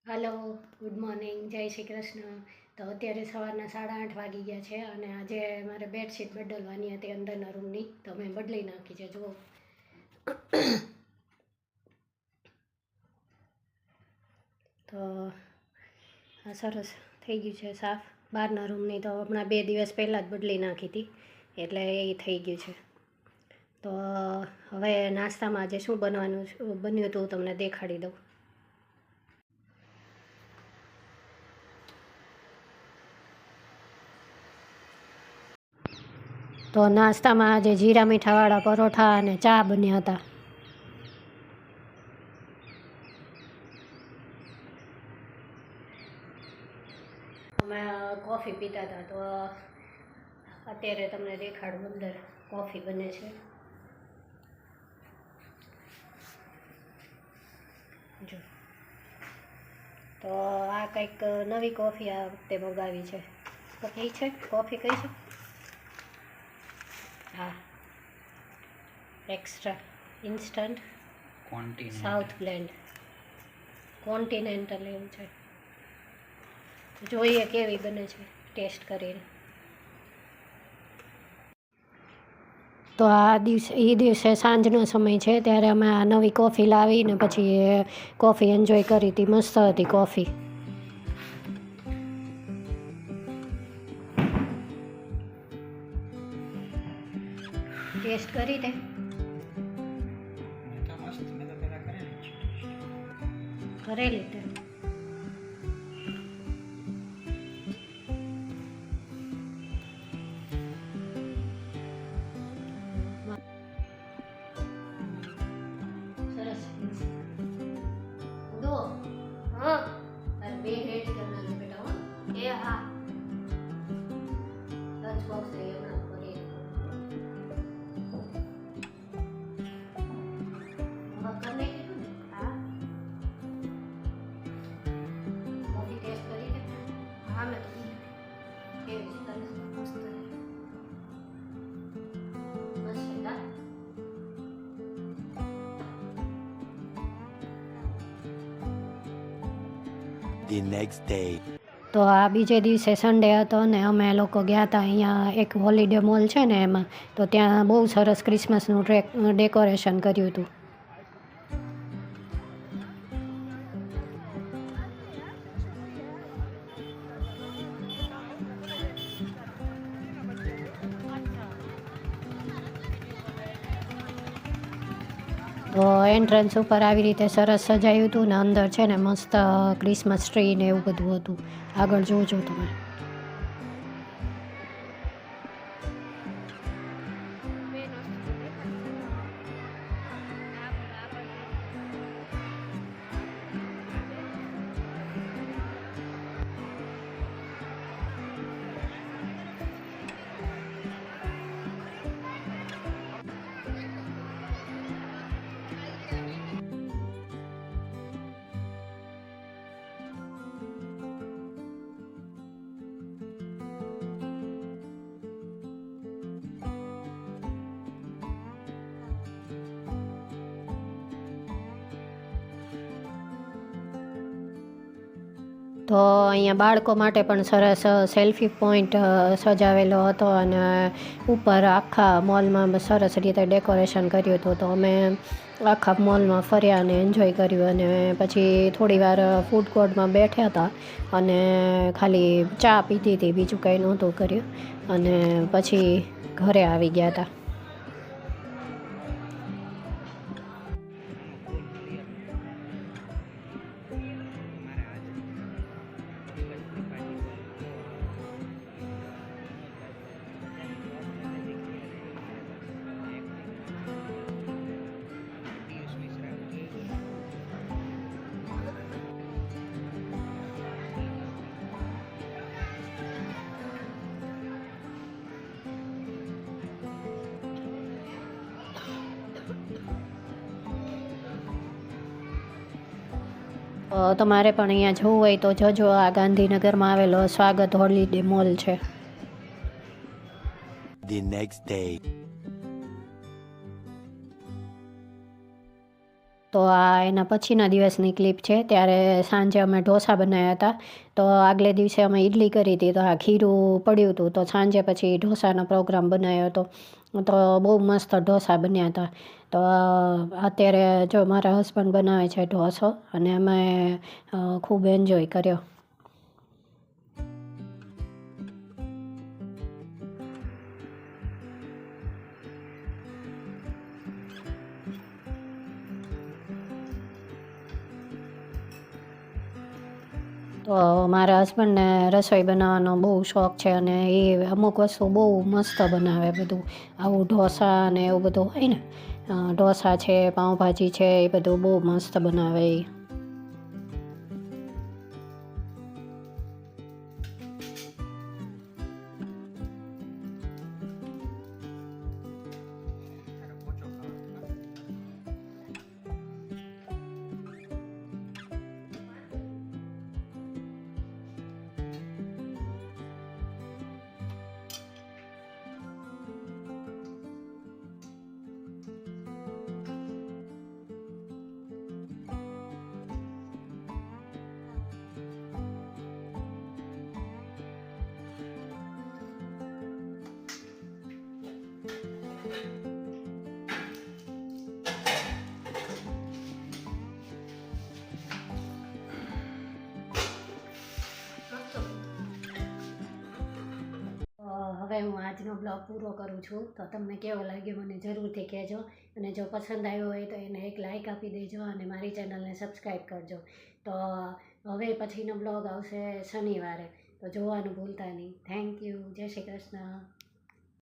Hello, good morning, જય શ્રી કૃષ્ણ. તો અત્યારે સવારના 8:30 વાગી ગયા છે અને આજે મારે બેડશીટ બદલવાની હતી અંદરના રૂમની, તો મેં બદલી નાખી છે. જુઓ, તો આ સરસ થઈ ગયું છે સાફ. બહારના રૂમની તો હમણાં 2 દિવસ પહેલાં જ બદલી નાખી હતી, એટલે એ થઈ ગયું છે. તો હવે નાસ્તામાં આજે શું બન્યું હતું તમને દેખાડી દઉં. તો નાસ્તામાં આજે જીરા મીઠાવાળા પરોઠા અને ચા બન્યા હતા. અમે કોફી પીતા હતા, તો અત્યારે તમને દેખાડું, અંદર કોફી બને છે. જો, તો આ કંઈક નવી કોફી આ વખતે મંગાવી છે. તો કઈ છે કોફી, કઈ છે? હા, extra instant south blend continental એવું છે. જોઈએ કેવી બને છે ટેસ્ટ કરીને. તો એ દિવસે સાંજનો સમય છે, ત્યારે અમે આ નવી કોફી લાવીને પછી કોફી એન્જોય કરી હતી. મસ્ત હતી કોફી. ટેસ્ટ કરી તે કરેલી તે સરસ. દો હા, તારે બે રેડ કરના છે બેટા. હો એ હા, લંચ બોક્સ લઈ હમણાં કરી કરને કીધું ને. હા, કોફી ટેસ્ટ કરી દે. હા, મેં તો કીધું કેવી છે તને. મસ્ત મસ્ત હતા. The next day. તો આ બીજે દિવસે સન્ડે હતો ને અમે લોકો ગયા હતા અહીંયા એક હોલિડે મોલ છે ને એમાં. તો ત્યાં બહુ સરસ ક્રિસમસનું ડેકોરેશન કર્યું હતું. તો એન્ટ્રન્સ ઉપર આવી રીતે સરસ સજાયું હતું ને અંદર છે ને મસ્ત ક્રિસમસ ટ્રી ને એવું બધું હતું. આગળ જોજો તમે. તો અહીંયા બાળકો માટે પણ સરસ સેલ્ફી પોઈન્ટ સજાવેલો હતો અને ઉપર આખા મોલમાં સરસ રીતે ડેકોરેશન કર્યું હતું. તો અમે આખા મોલમાં ફર્યા અને એન્જોય કર્યું અને પછી થોડી વાર ફૂડ કોર્ટમાં બેઠા હતા અને ખાલી ચા પીધી હતી, બીજું કંઈ નહોતું કર્યું. અને પછી ઘરે આવી ગયા હતા. તમારે પણ અહીંયા જવું હોય તો જજો. આ ગાંધીનગરમાં આવેલો સ્વાગત હોલિડે મોલ છે. The next day. તો આ એના પછીના દિવસની ક્લિપ છે. ત્યારે સાંજે અમે ઢોસા બનાવ્યા હતા. તો આગલે દિવસે અમે ઇડલી કરી હતી, તો આ ખીરું પડ્યું હતું, તો સાંજે પછી ઢોસાનો પ્રોગ્રામ બનાવ્યો હતો. તો બહુ મસ્ત ઢોસા બન્યા હતા. તો અત્યારે જો મારા હસબન્ડ બનાવે છે ઢોસો, અને અમે ખૂબ એન્જોય કર્યો. તો મારા હસબન્ડને રસોઈ બનાવવાનો બહુ શોખ છે, અને એ અમુક વસ્તુ બહુ મસ્ત બનાવે. બધું આવું ઢોસા ને એવું બધું હોય ને, ઢોસા છે, પાઉંભાજી છે, એ બધું બહુ મસ્ત બનાવે એ. હવે હું આજનો બ્લોગ પૂરો કરું છું. તો તમને કેવો લાગ્યો મને જરૂરથી કહેજો, અને જો પસંદ આવ્યો હોય તો એને એક લાઇક આપી દેજો, અને મારી ચેનલને સબસ્ક્રાઈબ કરજો. તો હવે પછીનો બ્લોગ આવશે શનિવારે, તો જોવાનું ભૂલતા નહીં. Thank you. જય શ્રી કૃષ્ણ.